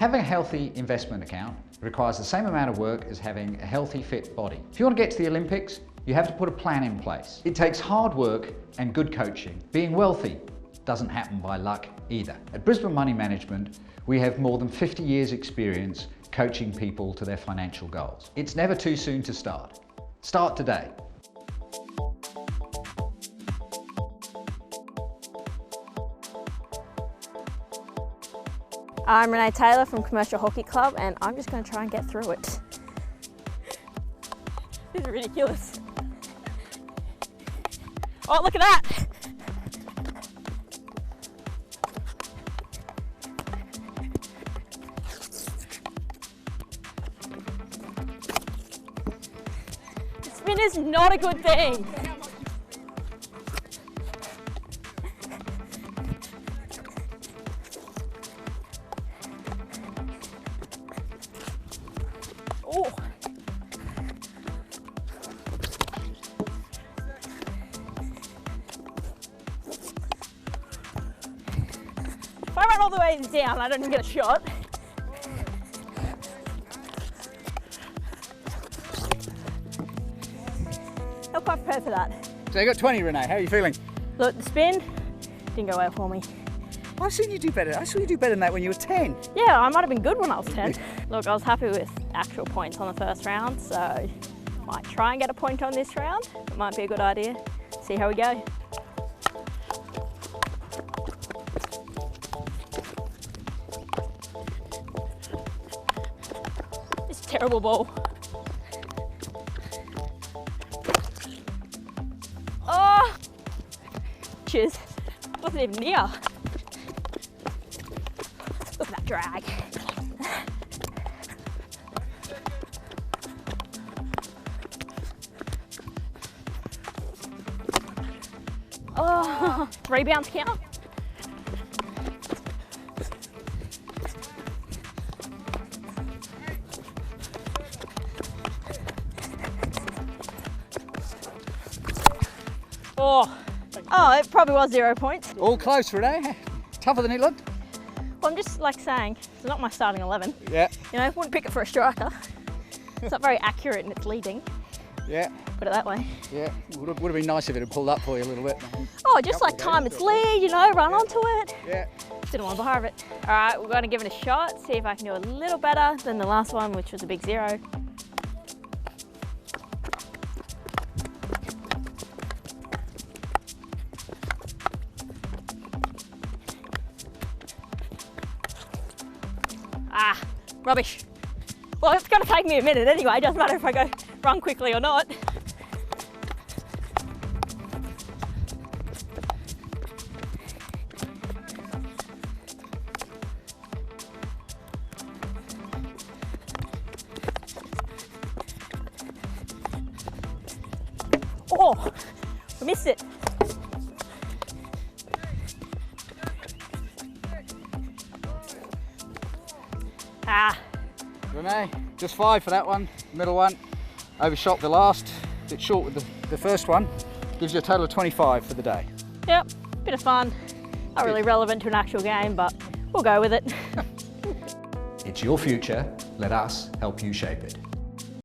Having a healthy investment account requires the same amount of work as having a healthy, fit body. If you want to get to the Olympics, you have to put a plan in place. It takes hard work and good coaching. Being wealthy doesn't happen by luck either. At Brisbane Money Management, we have more than 50 years experience coaching people to their financial goals. It's never too soon to start. Start today. I'm Renee Taylor from Commercial Hockey Club, and I'm just going to try and get through it. This is ridiculous. Oh, look at that! Spin is not a good thing. Oh. If I run all the way down, I don't even get a shot. Not quite prepared for that. So you got 20, Renee. How are you feeling? Look, the spin didn't go well for me. I've seen you do better. I saw you do better than that when you were 10. Yeah, I might have been good when I was 10. Look, I was happy with actual points on the first round, so might try and get a point on this round. It might be a good idea. See how we go. This is a terrible ball. Oh! Cheers. Wasn't even near. Look at that drag. Oh, rebounds count. Oh, it probably was 0 points. All close, Renee. Tougher than it looked. Well, I'm just like saying, it's not my starting 11. Yeah. You know, wouldn't pick it for a striker. It's not very accurate in its leading. Yeah. Put it that way. Yeah. Would have been nice if it had pulled up for you a little bit. Oh, just like time its lead, you know, run onto it. Yeah. Didn't want to borrow it. All right, we're going to give it a shot, see if I can do a little better than the last one, which was a big 0. Ah, rubbish. Well, it's going to take me a minute anyway. It doesn't matter if I go run quickly or not. Oh, I missed it. Ah. Renee, just 5 for that one. Middle one. Overshot the last. Bit short with the first one. Gives you a total of 25 for the day. Yep, bit of fun. Not really relevant to an actual game, but we'll go with it. It's your future. Let us help you shape it.